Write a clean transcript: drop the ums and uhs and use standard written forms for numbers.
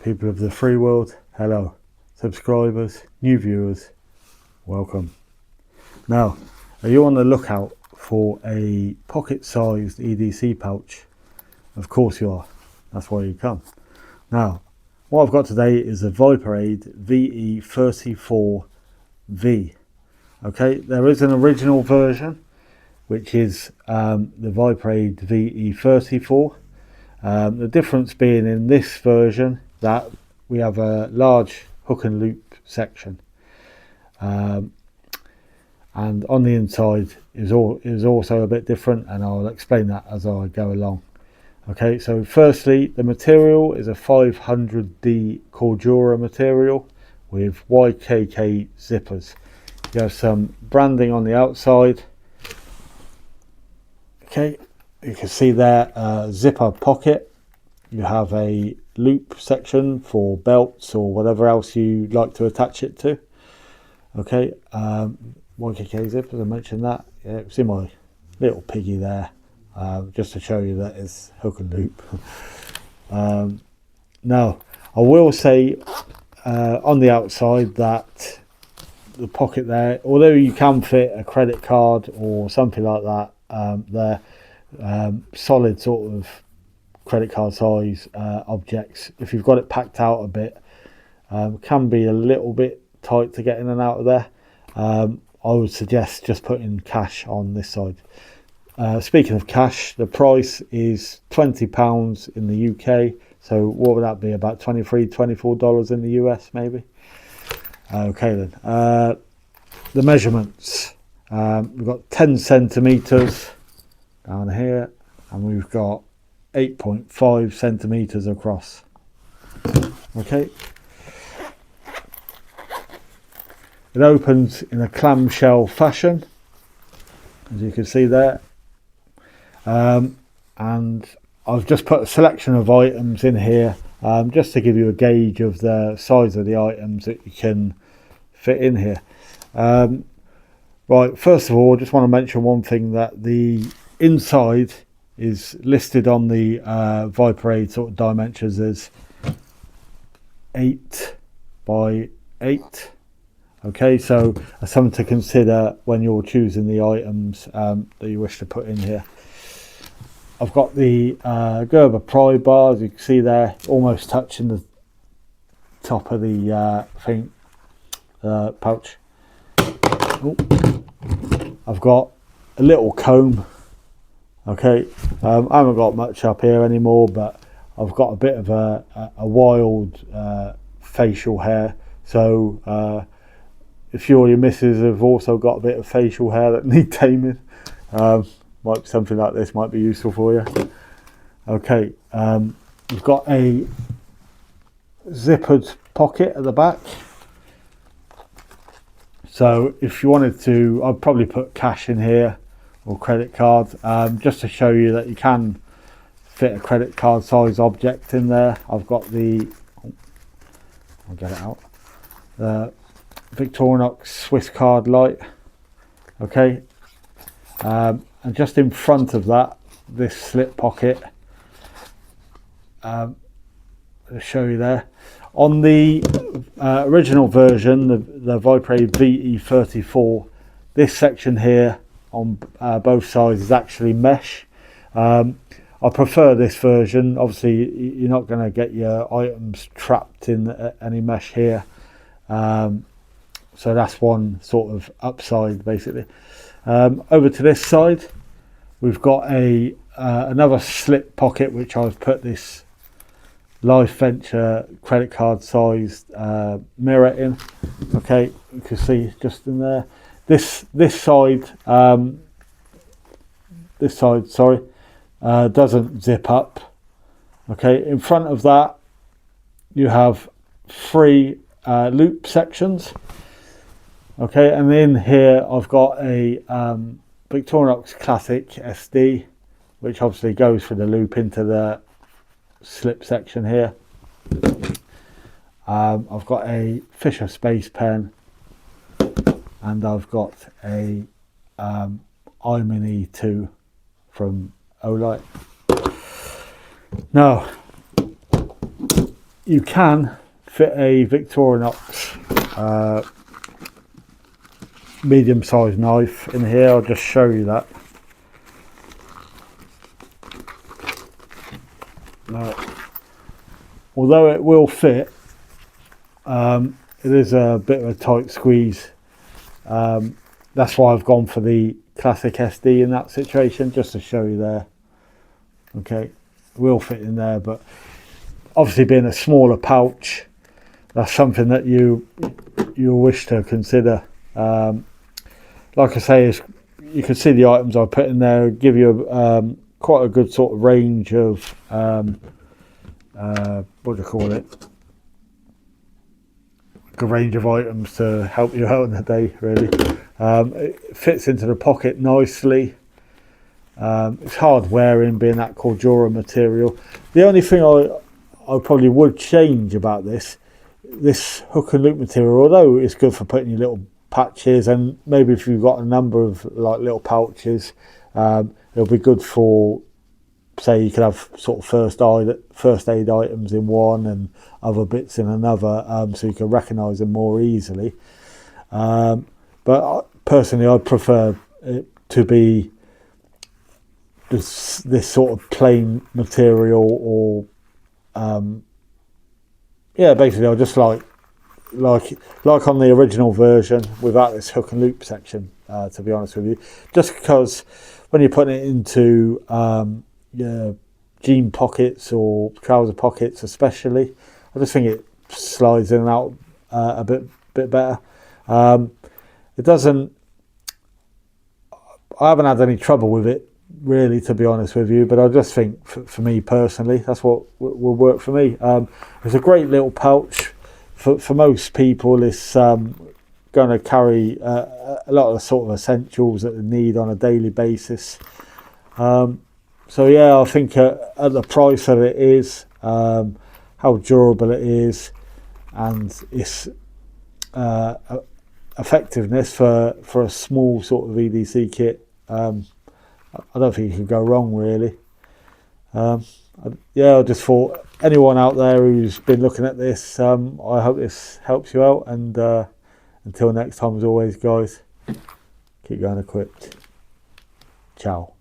People of the free world, hello. Subscribers, new viewers, welcome. Now, are you on the lookout for a pocket-sized EDC pouch? Of course you are. That's why you come. Now, what I've got today is a VIPERADE VE34-V. Okay, there is an original version, which is the VIPERADE VE34. The difference being in this version that we have a large hook and loop section, and on the inside is also a bit different, and I'll explain that as I go along. Okay, so firstly, the material is a 500D Cordura material with YKK zippers. You have some branding on the outside. Okay, you can see there zipper pocket. You have a loop section for belts or whatever else you like to attach it to. Okay, YKK zip, as I mentioned that. Yeah, it's in my little piggy there, just to show you that it's hook and loop. Now, I will say on the outside that the pocket there, although you can fit a credit card or something like that, they're solid sort of credit card size objects. If you've got it packed out a bit, can be a little bit tight to get in and out of there. I would suggest just putting cash on this side. Speaking of cash, the price is £20 in the UK, so what would that be, about $23-24 in the US maybe? Okay then, the measurements, we've got 10 centimeters down here, and we've got 8.5 centimeters across. Okay, it opens in a clamshell fashion, as you can see there, and I've just put a selection of items in here just to give you a gauge of the size of the items that you can fit in here. Right, first of all, I just want to mention one thing, that the inside is listed on the VIPERADE sort of dimensions as 8 by 8. Okay, so that's something to consider when you're choosing the items that you wish to put in here. I've got the Gerber pry bar, as you can see there, almost touching the top of the pouch. Ooh. I've got a little comb. Okay, I haven't got much up here anymore, but I've got a bit of a wild facial hair, so if you or your missus have also got a bit of facial hair that need taming, might something like this might be useful for you. Okay, we've got a zippered pocket at the back, so if you wanted to, I'd probably put cash in here or credit card, just to show you that you can fit a credit card size object in there. I've got the, I'll get it out, the Victorinox Swiss card light. Okay, and just in front of that, this slip pocket, I'll show you there. On the original version, the VIPERADE VE34, this section here on both sides is actually mesh. I prefer this version. Obviously you're not going to get your items trapped in any mesh here, so that's one sort of upside basically. Over to this side, we've got a another slip pocket, which I've put this Life Venture credit card sized mirror in. Okay, you can see just in there. This side, doesn't zip up. Okay, in front of that, you have 3 loop sections. Okay, and in here I've got a Victorinox Classic SD, which obviously goes for the loop into the slip section here. I've got a Fisher Space Pen, and I've got a iMini 2 from Olight. Now, you can fit a Victorinox medium-sized knife in here. I'll just show you that. Although it will fit, it is a bit of a tight squeeze. That's why I've gone for the classic SD in that situation, just to show you there. Okay, it will fit in there, but obviously being a smaller pouch, that's something that you'll wish to consider. Like I say, you can see the items I put in there give you quite a good sort of range of what do you call it? A range of items to help you out in the day, really. It fits into the pocket nicely. It's hard wearing, being that Cordura material. The only thing I probably would change about this hook and loop material, although it's good for putting your little patches, and maybe if you've got a number of like little pouches, it'll be good for, say, you could have sort of first aid items in one and other bits in another, so you can recognise them more easily. But personally, I prefer it to be this sort of plain material, or yeah, basically I just like on the original version without this hook and loop section, to be honest with you, just because when you're putting it into your jean pockets or trouser pockets especially, I just think it slides in and out a bit better. It doesn't, I haven't had any trouble with it really, to be honest with you, but I just think for me personally, that's what will work for me. It's a great little pouch. For most people, it's going to carry a lot of the sort of essentials that they need on a daily basis. So yeah, I think at the price that it is, how durable it is, and its effectiveness for a small sort of EDC kit, I don't think you can go wrong, really. Yeah, I just thought anyone out there who's been looking at this, I hope this helps you out, and until next time, as always, guys, keep going equipped. Ciao.